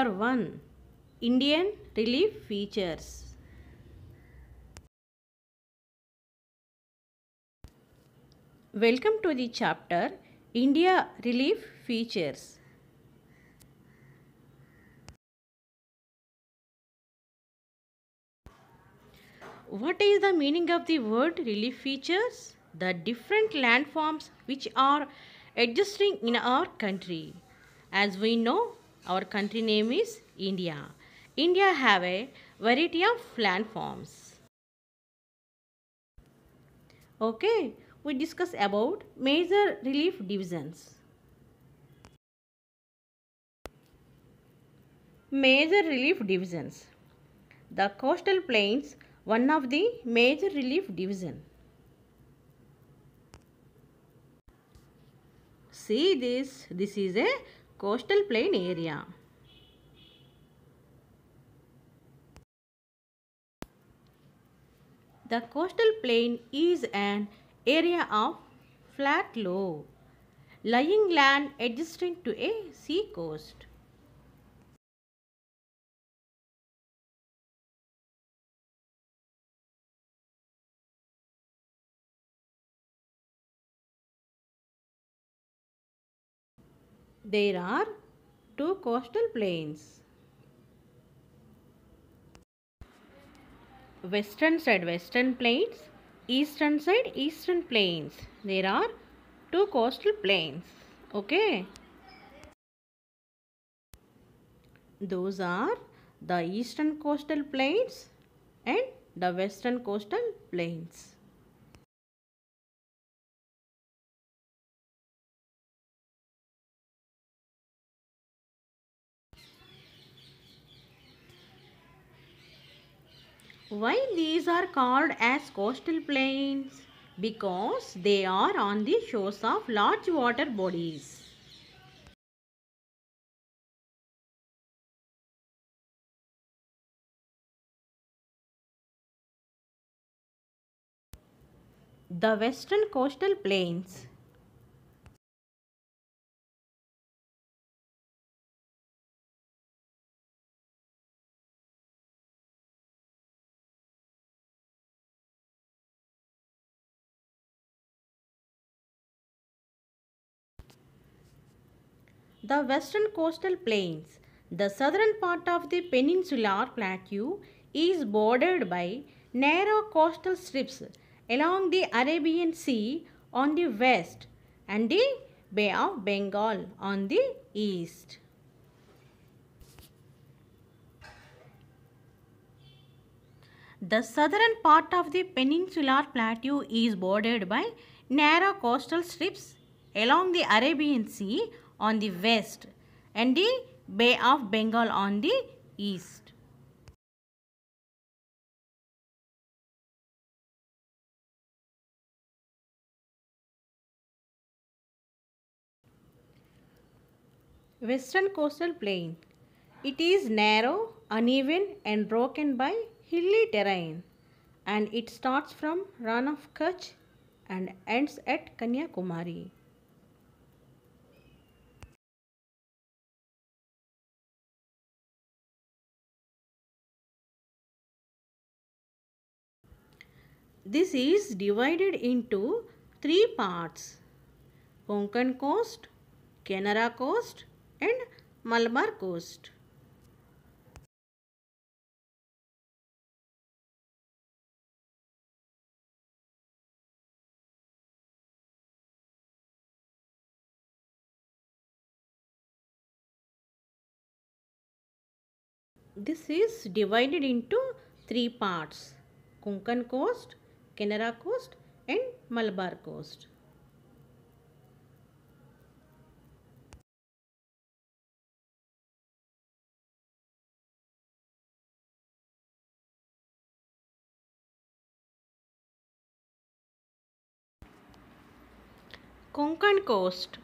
Chapter 1 Indian Relief Features. Welcome to the chapter India Relief Features. What is the meaning of the word relief features? The different landforms which are existing in our country. As we know, our country name is India. India have a variety of landforms. Okay, we discuss about major relief divisions. Major relief divisions. The coastal plains, one of the major relief division. See this is a coastal plain area. The coastal plain is an area of flat low, lying land adjacent to a sea coast. There are two coastal plains. Western side western plains, eastern side eastern plains. There are two coastal plains. Okay. Those are the eastern coastal plains and the western coastal plains. Why these are called as coastal plains? Because they are on the shores of large water bodies. The western coastal plains. The western coastal plains. The southern part of the peninsular plateau is bordered by narrow coastal strips along the Arabian Sea on the west and the Bay of Bengal on the east. The southern part of the peninsular plateau is bordered by narrow coastal strips along the Arabian Sea on the west and the Bay of Bengal on the east. Western coastal plain. It is narrow, uneven and broken by hilly terrain, and it starts from Rann of Kutch and ends at Kanyakumari. This is divided into three parts: Konkan coast, Canara coast and Malabar coast. This is divided into three parts: Konkan coast, Canara coast and Malabar coast. Konkan coast.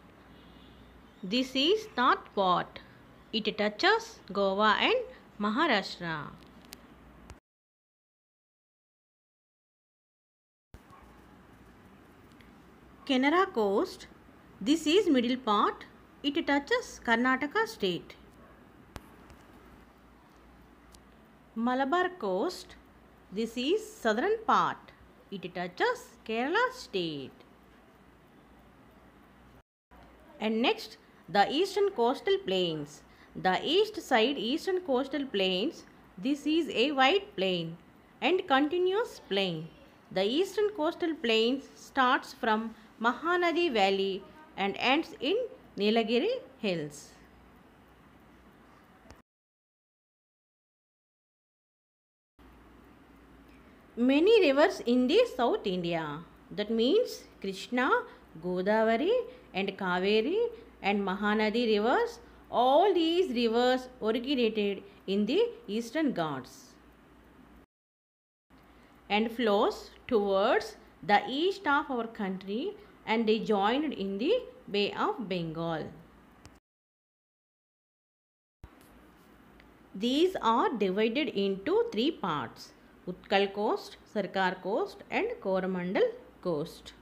This is not part. It touches Goa and Maharashtra. Canara coast. This is middle part. It touches Karnataka state. Malabar coast. This is southern part. It touches Kerala state. And next, the eastern coastal plains. The east side eastern coastal plains. This is a wide plain and continuous plain. The eastern coastal plains starts from Mahanadi Valley and ends in Nilagiri Hills. Many rivers in the South India. That means Krishna, Godavari and Kaveri and Mahanadi rivers. All these rivers originated in the Eastern Ghats and flows towards the east of our country, and they joined in the Bay of Bengal. These are divided into three parts: Utkal coast, Sarkar coast and Coromandel coast.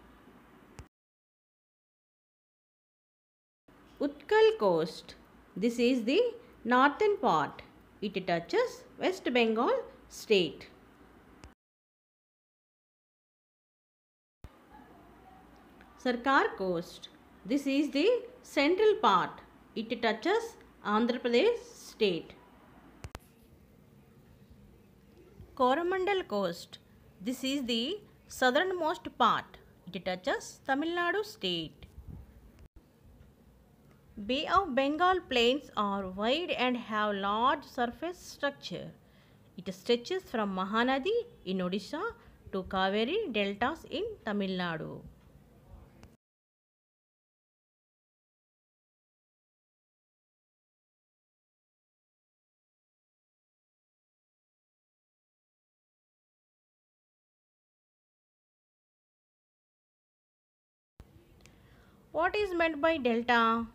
Utkal coast. This is the northern part. It touches West Bengal state. Sarkar coast. This is the central part. It touches Andhra Pradesh state. Coromandel coast. This is the southernmost part. It touches Tamil Nadu state. Bay of Bengal plains are wide and have large surface structure. It stretches from Mahanadi in Odisha to Kaveri deltas in Tamil Nadu. What is meant by delta?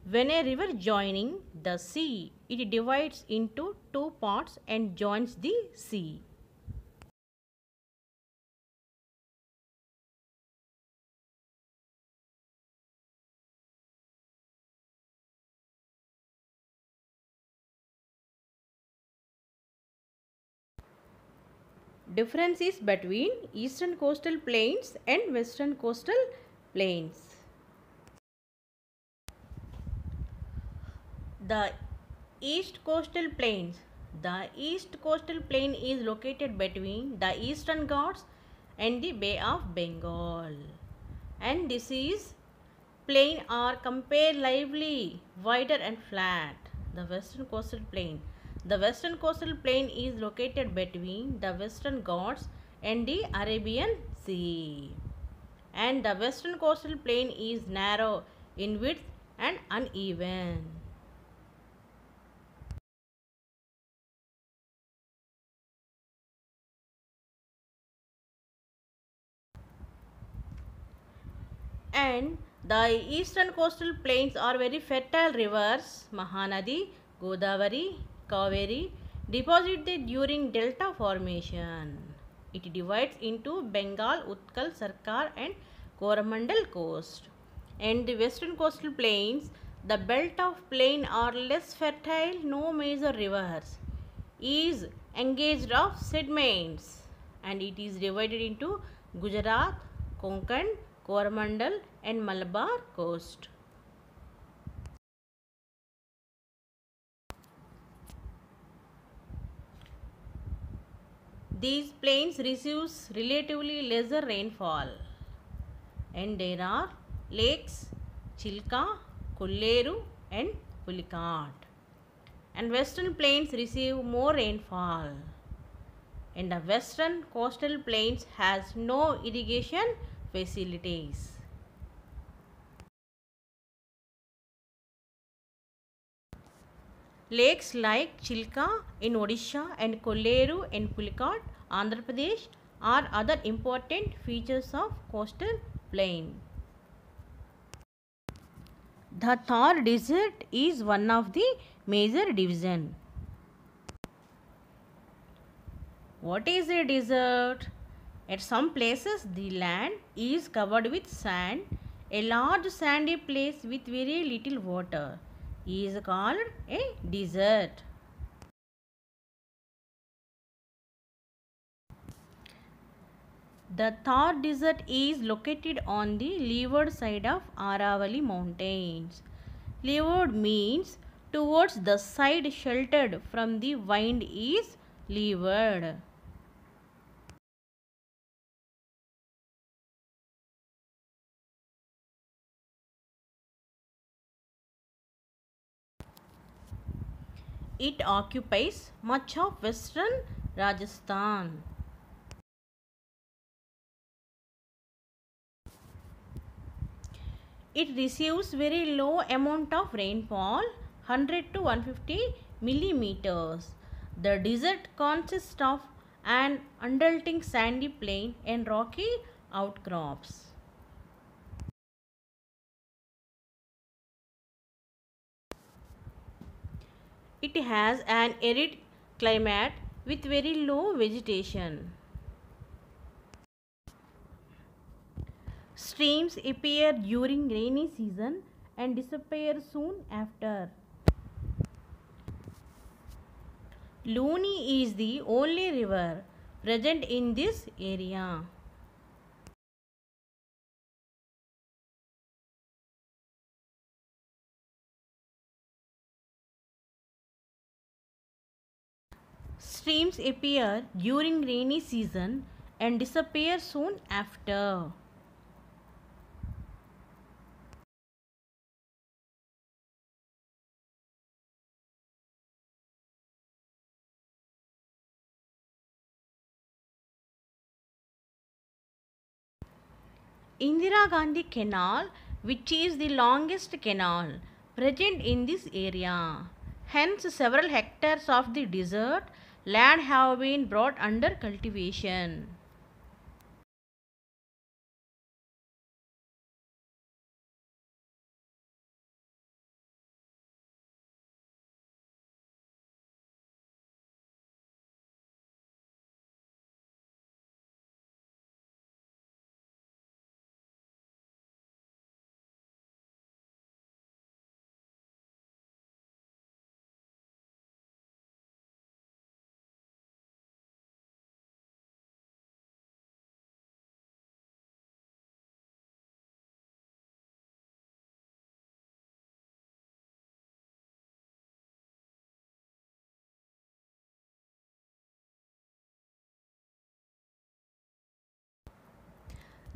When a river joining the sea, it divides into two parts and joins the sea. Differences between eastern coastal plains and western coastal plains. The east coastal plains. The east coastal plain is located between the Eastern Ghats and the Bay of Bengal. And this is plain are comparatively wider and flat. The western coastal plain. The western coastal plain is located between the Western Ghats and the Arabian Sea. And the western coastal plain is narrow in width and uneven. And the eastern coastal plains are very fertile rivers. Mahanadi, Godavari, Kaveri deposited during delta formation. It divides into Bengal, Utkal, Sarkar and Coromandel coast. And the western coastal plains, the belt of plain are less fertile, no major rivers is engaged of sediments, and it is divided into Gujarat, Konkan, Coromandel and Malabar coast. These plains receives relatively lesser rainfall, and there are lakes Chilka, Kolleru and Pulicat. And western plains receive more rainfall, and the western coastal plains has no irrigation facilities. Lakes like Chilka in Odisha and Kolleru in Pulicat, Andhra Pradesh are other important features of coastal plain. The Thar Desert is one of the major division. What is a desert? At some places the land is covered with sand, a large sandy place with very little water. is called a desert. The Thar Desert is located on the leeward side of Aravalli Mountains. Leeward means towards the side sheltered from the wind is leeward. It occupies much of western Rajasthan. It receives very low amount of rainfall, 100 to 150 millimeters. The desert consists of an undulating sandy plain and rocky outcrops. It has an arid climate with very low vegetation. Streams appear during rainy season and disappear soon after. Luni is the only river present in this area. Streams appear during rainy season and disappear soon after. Indira Gandhi Canal, which is the longest canal present in this area. Hence, several hectares of the desert land have been brought under cultivation.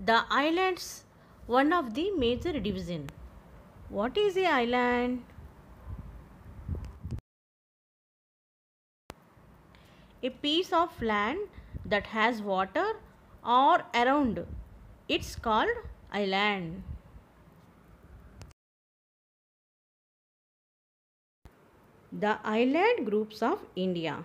The islands, one of the major division. What is a island? A piece of land that has water or around. It's called island. The island groups of India.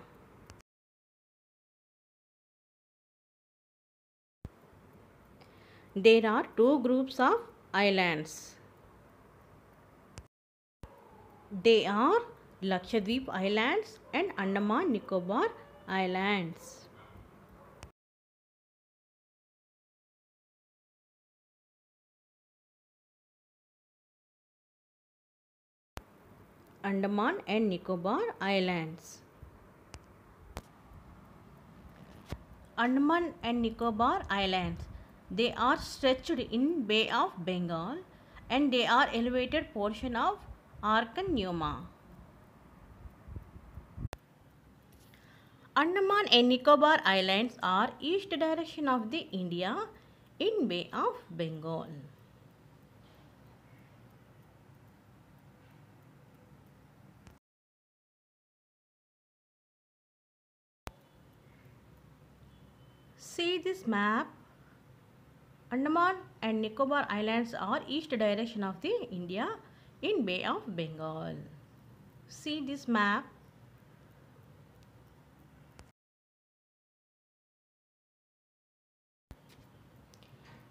There are two groups of islands. They are Lakshadweep Islands and Andaman Nicobar Islands. Andaman and Nicobar Islands. Andaman and Nicobar Islands. They are stretched in Bay of Bengal and they are elevated portion of Arkan Numa. Andaman and Nicobar Islands are east direction of the India in Bay of Bengal. See this map. Andaman and Nicobar Islands are east direction of the India in Bay of Bengal. See this map.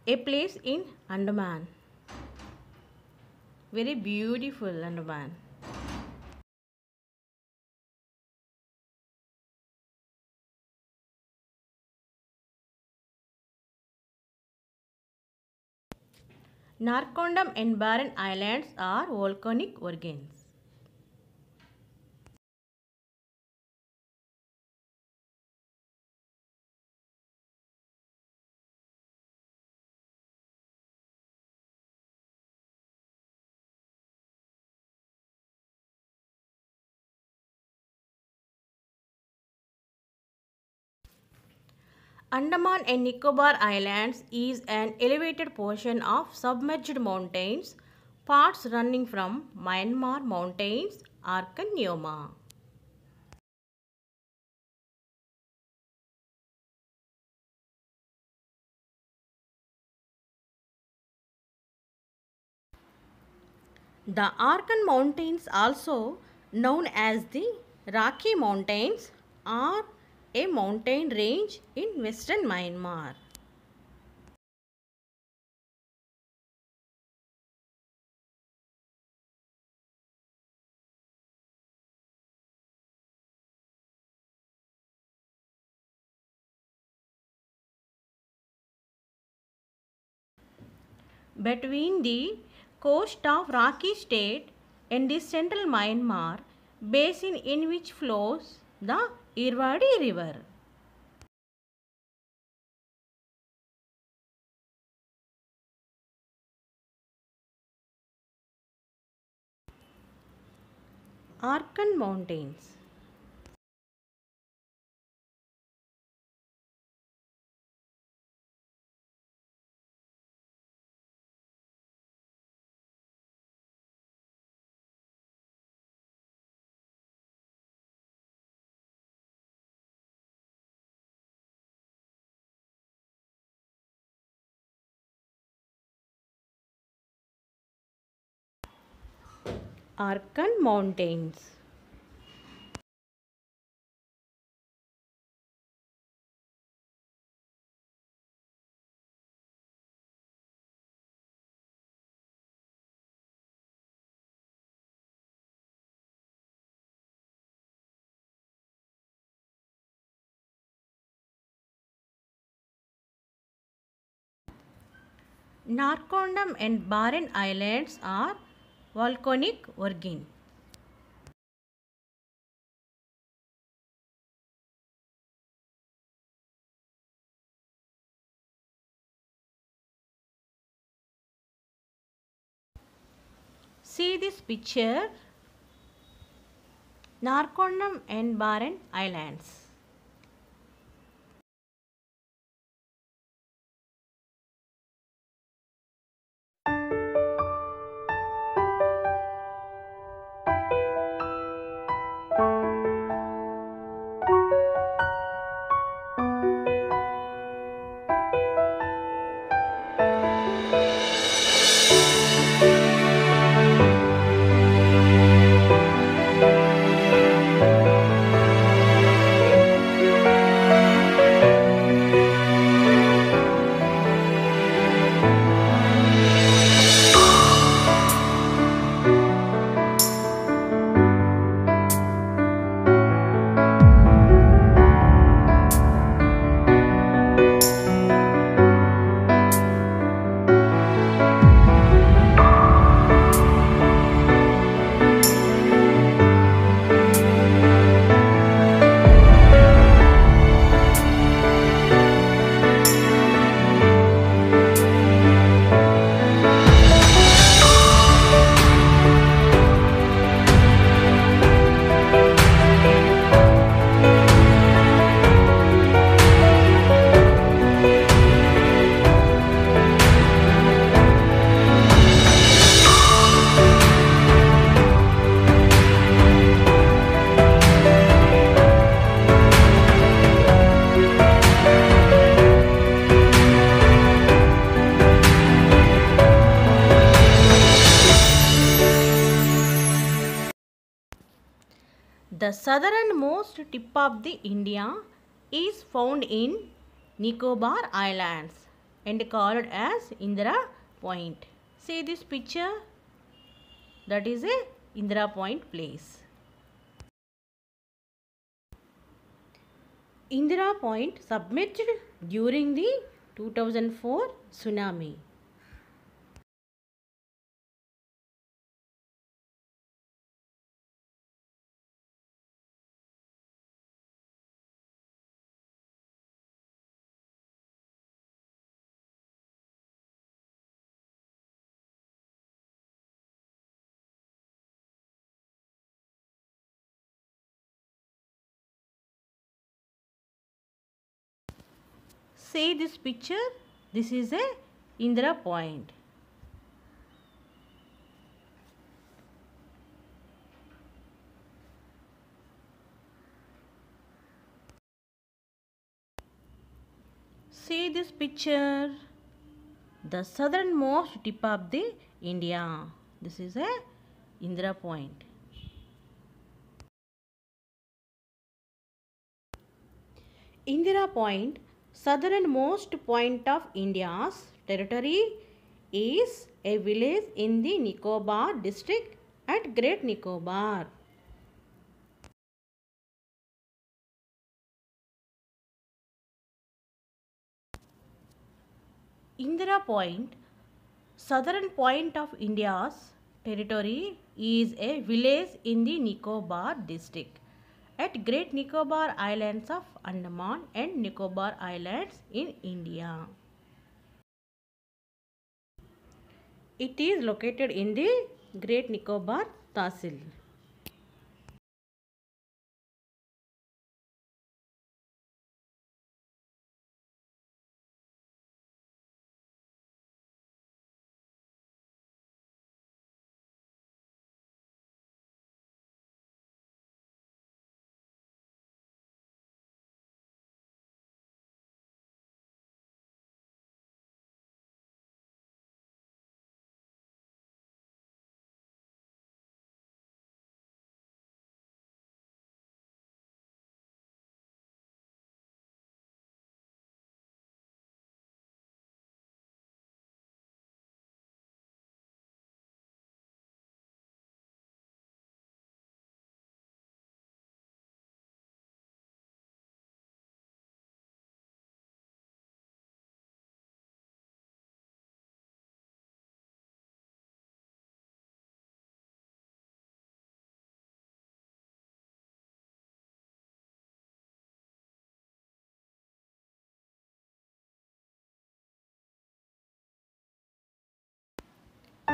A place in Andaman. Very beautiful Andaman. Narcondam and Barren Islands are volcanic organs. Andaman and Nicobar Islands is an elevated portion of submerged mountains, parts running from Myanmar mountains, Arkan Neoma. The Arkan Mountains, also known as the Rocky Mountains, are a mountain range in western Myanmar. Between the coast of Rocky State and the central Myanmar basin in which flows the Irrawaddy River. Arkan Mountains. Arkan Mountains. Narcondam and Barren Islands are volcanic origin. See this picture, Narcondam and Barren Islands. The southernmost tip of the India is found in Nicobar Islands and called as Indira Point. See this picture? That is a Indira Point place. Indira Point submerged during the 2004 tsunami. See this picture. This is a Indira Point. See this picture. The southernmost tip of the India. This is a Indira Point. Indira Point, southernmost point of India's territory, is a village in the Nicobar district at Great Nicobar. Indira Point, southern point of India's territory, is a village in the Nicobar district at Great Nicobar Islands of Andaman and Nicobar Islands in India. It is located in the Great Nicobar Tehsil.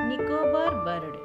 Nicobar bird.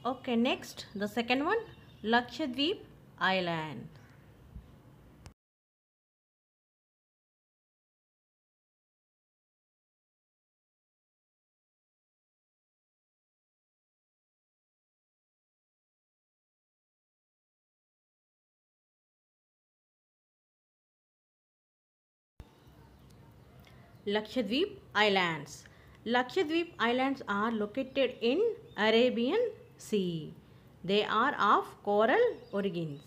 Okay, next the second one, Lakshadweep Island. Lakshadweep Islands. Lakshadweep Islands are located in Arabian Sea. They are of coral origins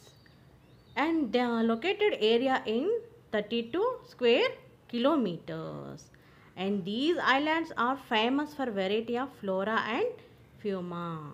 and they are located area in 32 square kilometers. And these islands are famous for variety of flora and fauna.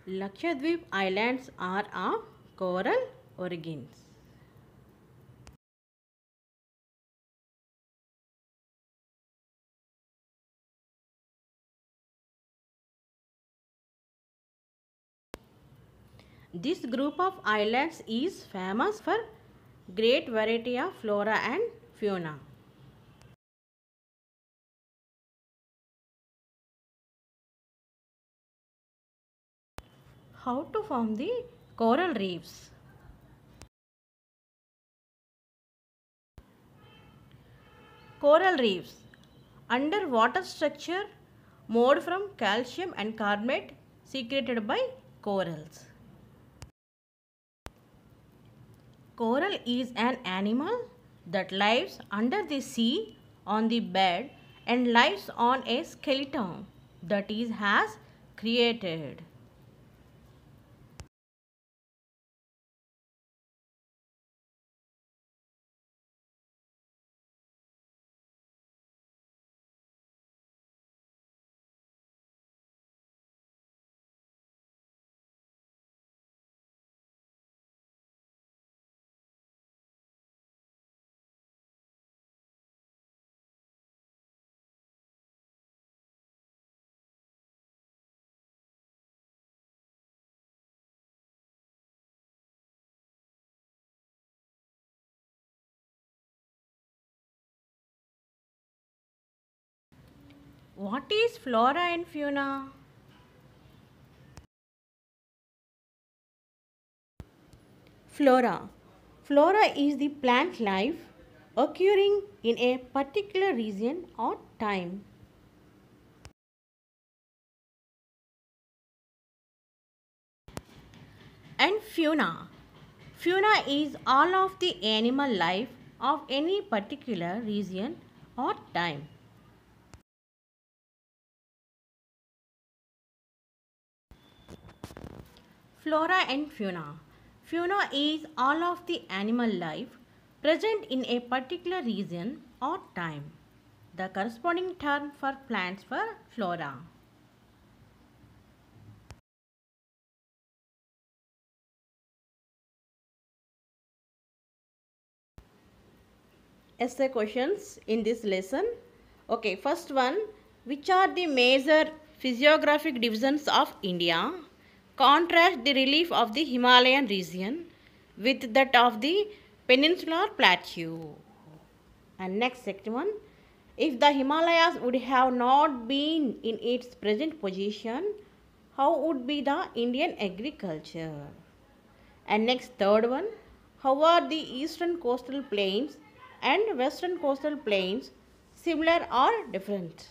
Lakshadweep Islands are of coral origins. This group of islands is famous for great variety of flora and fauna. How to form the coral reefs? Coral reefs, underwater structure made from calcium and carbonate secreted by Corals. Coral is an animal that lives under the sea on the bed and lives on a skeleton that is has created. What is flora and fauna? Flora. Flora is the plant life occurring in a particular region or time. And fauna. Fauna is all of the animal life of any particular region or time. Flora and fauna. Fauna is all of the animal life present in a particular region or time. The corresponding term for plants for flora. Essay questions in this lesson. Okay, first one, which are the major physiographic divisions of India? Contrast the relief of the Himalayan region with that of the peninsular plateau. And next second one, if the Himalayas would have not been in its present position, how would be the Indian agriculture? And next third one, how are the eastern coastal plains and western coastal plains similar or different?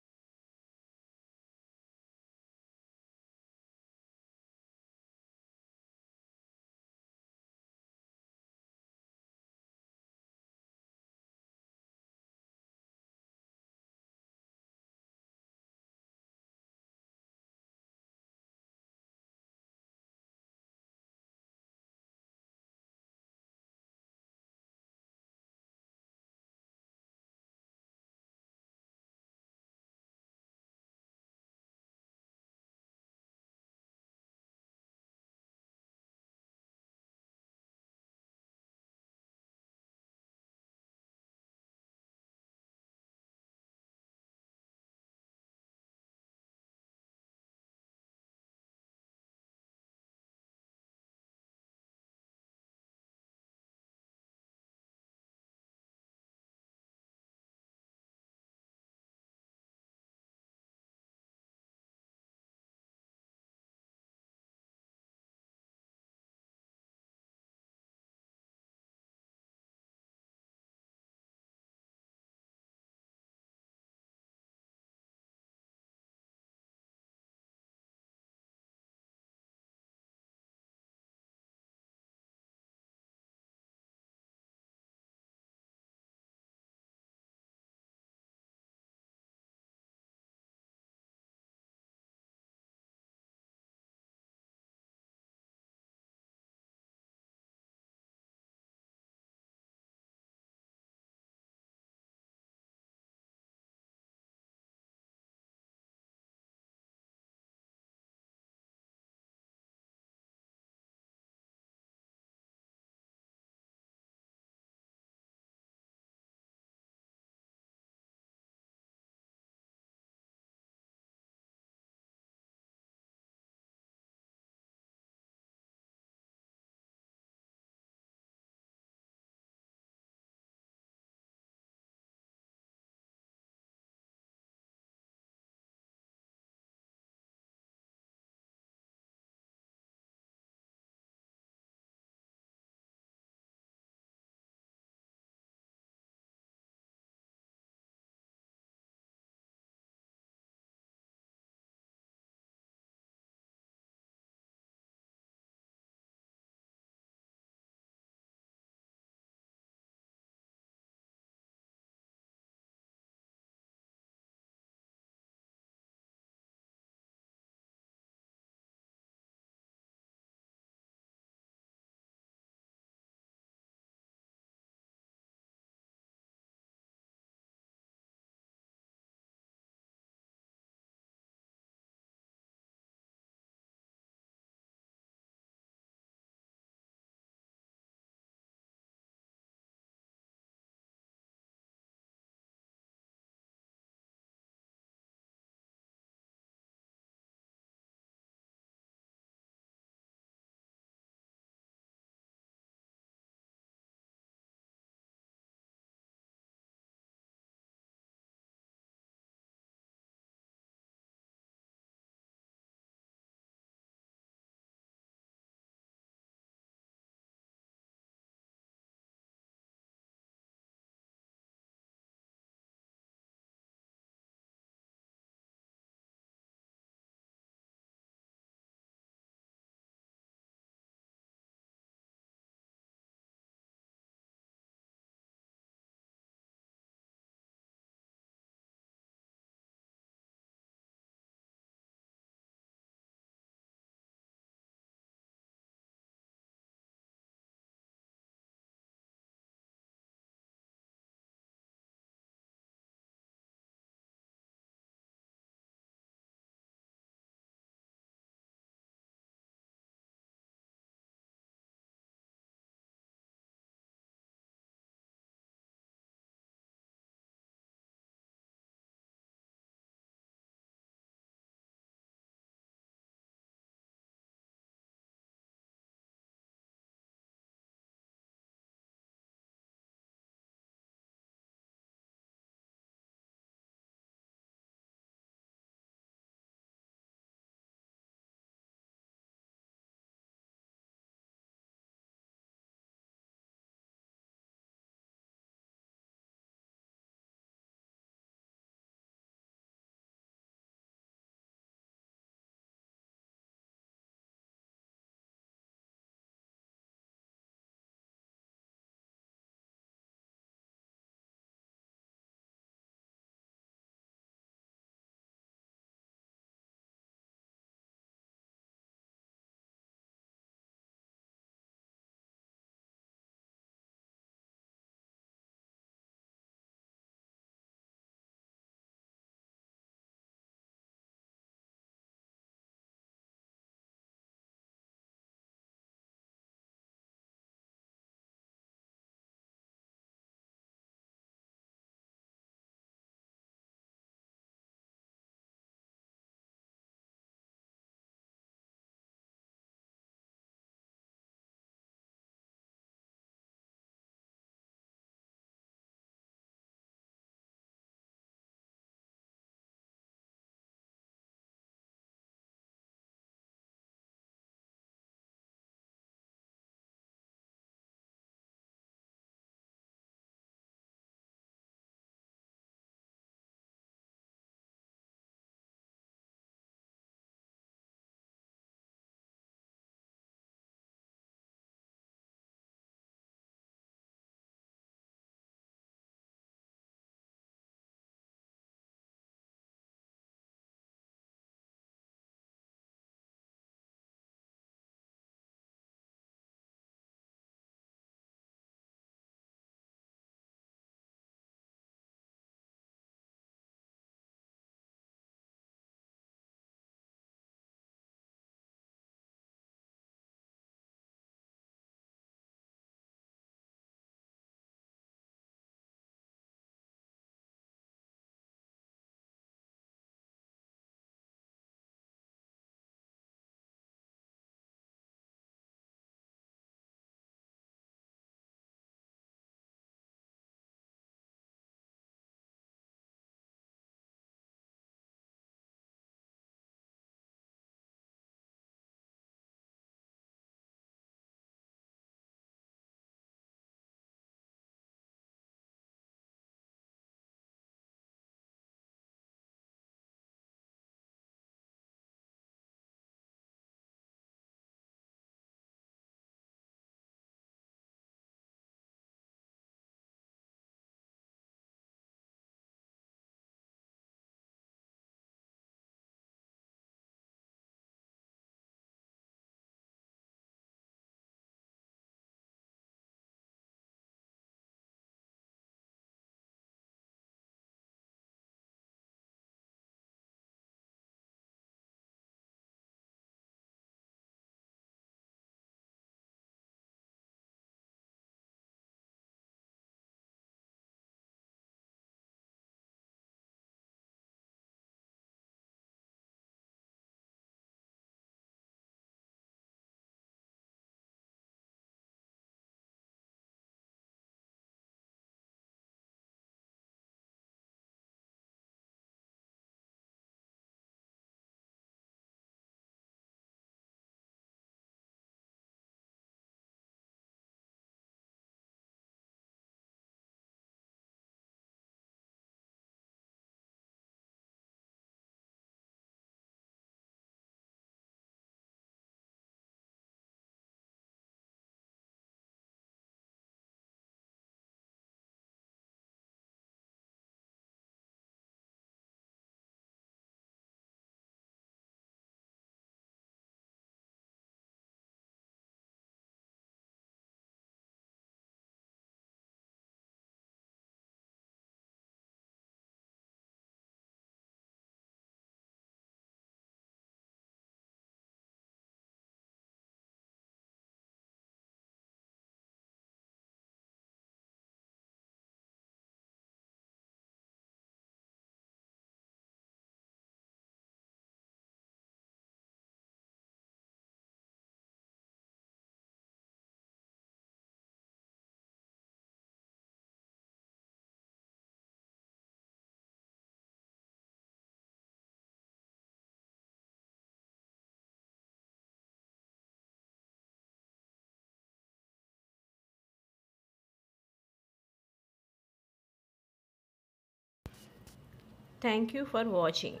Thank you for watching.